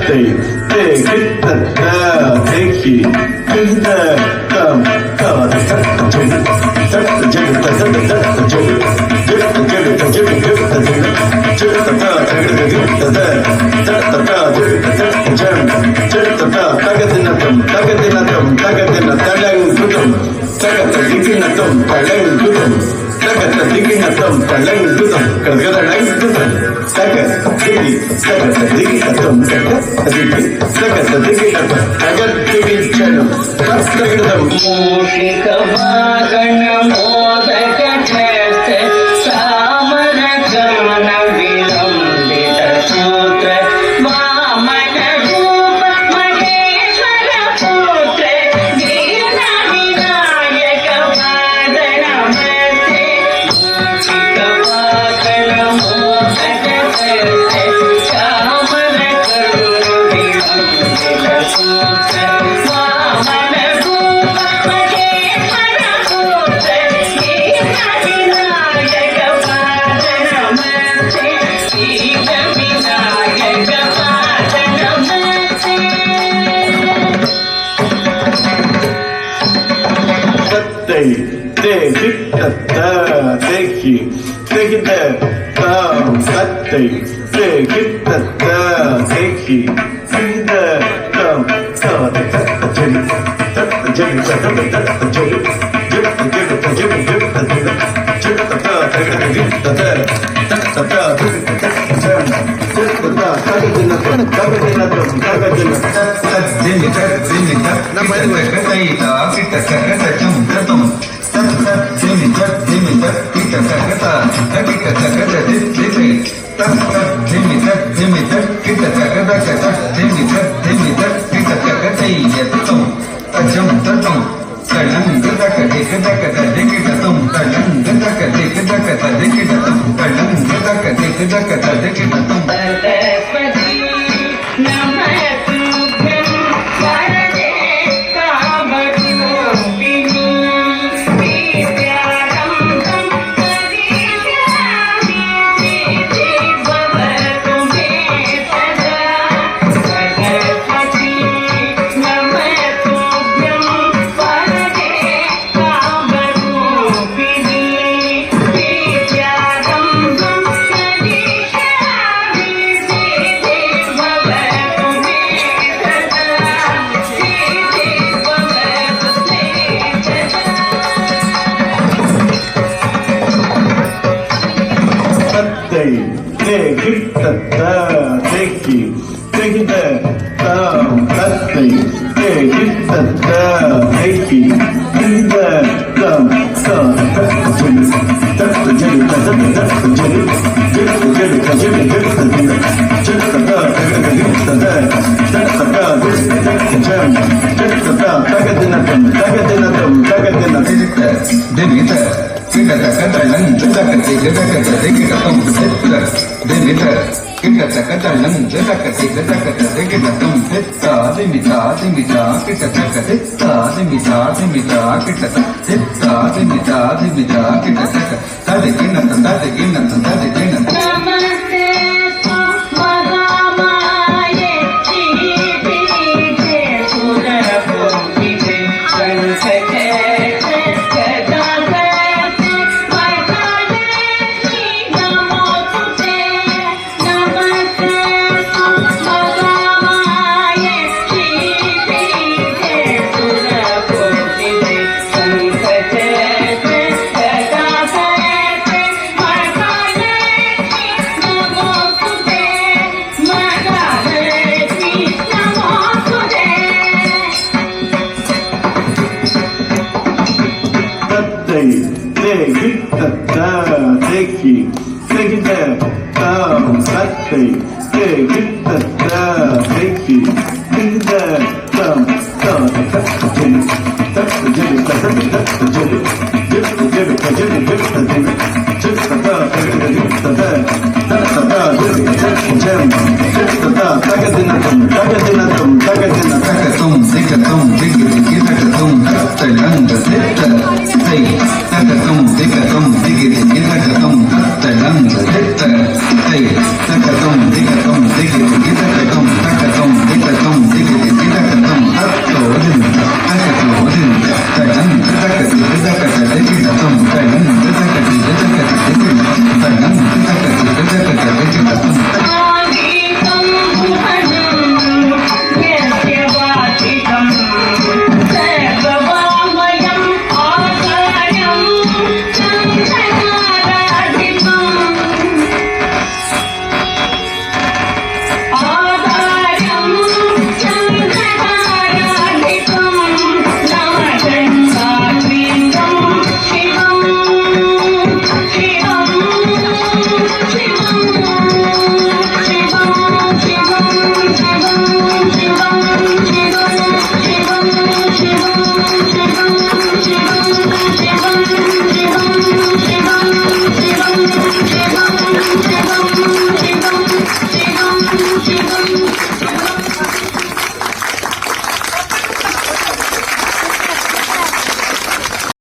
தத்தை தே கிட்ட தேக்கி கிட்ட கம் காத தத்த ஜெடு தத்த ஜெடு தத்த தத்த ஜெடு ஜெடு ஜெடு ஜெடு ஜெடு ஜெடு ஜெடு தத்த ஜெடு ஜெடு தத்த தத்த ஜெடு தத்த ஜெடு ஜெடு தத்த தகதினதம் தகதினதம் தகதின தலங்குதம் தகத திகினதம் தலங்குதம் தகத திகினதம் தலங்குதம் கதகதலங்குதம் தகத திகி தகத திகினதம் தகத திகி தகத திகினதம் தகத திகிச்சனம் தகதம் மூஷிக வாகன மோதக சேஸ்த சாமர ஜான விலம்பித சூತ್ರ ವಾಮನ ರೂಪ ಮಹೇಶ್ವರ ಪುತ್ರ ದೀನ ವಿನಾಯಕ ಪಾದ ನಮಸ್ತೆ ಮೂಷಿಕ ವಾಹನ ಮೋದಕ ಸೇಸ್ತ ಸಾಮರ ಕರುಣ ವಿಲಂಬಿತ ಸೂತ್ರ ವಾಮನ ರೂಪ ಮಹೇಶ್ವರ ಪುತ್ರ ದೀನ ವಿನಾಯಕ ಪಾದ ನಮಸ್ತೆ ದೀನ ವಿನಾಯಕ ಪಾದ ನಮಸ್ತೆ தத்தை தே கிட்ட தேக்கி தேகிட்ட தாம் தத்தை தே கிட்ட தேக்கி இந்த தாம் காத தத்த ஜெடு தத்த ஜெடு தத்த தத்த ஜெடு ஜெடு ஜெடு ஜெடு ஜெடு ஜெடு ஜெடு தத்த தகத கிட்ட தத்த தத்த ஜெடு தத்த ஜெடு தகதின தகதின தகதின நம்ம கைதா கிட்ட கட்டம் கட்டம் सरस्वती नमस्तुभ्यं वरदे कामरूपिणी विद्यारम्भं करिष्यामि सिद्धि भवतु मे सदा सरस्वती नमस्तुभ्यं वरदे कामरूपिणी विद्यारम्भं करिष्यामि सिद्धि भवतु मे सदा सिद्धि भवतु मे सदा தத்தை தே கிட்ட தேக்கி தேகிட்ட தாம் தத்தை தே கிட்ட தேக்கி இந்த தாம் காத தத்த ஜெடு தத்த ஜெடு தத்த தத்த ஜெடு ஜெடு ஜெடு ஜெடு ஜெடு ஜெடு தத்த தகத கிட்ட தத்த ஜெடு தத்த ஜெடு ஜெடு தத்த தகதினதம் தகதினதம் தகதின नमस्ते महामाये श्रीपीठे सुरपुंजिते संसते सदासते वैष्णवे नमोस्तुते नमस्ते महामाये श्रीपीठे सुरपुंजिते संसते सदासते वैष्णवे नमोस्तुते महालक्ष्मी नमोस्तुते தத்தை தே கிட்ட தேக்கி தேகிட்ட தாம் தத்தை தே கிட்ட தேக்கி இந்த தாம் காத தத்த ஜெடு தத்த ஜெடு தத்த தத்த ஜெடு ஜெடு ஜெடு ஜெடு ஜெடு ஜெடு ஜெடு தத்த தகத கிட்ட தத்த தத்த ஜெடு தத்த ஜெடு ஜெடு தத்த தகதினதம் தகதின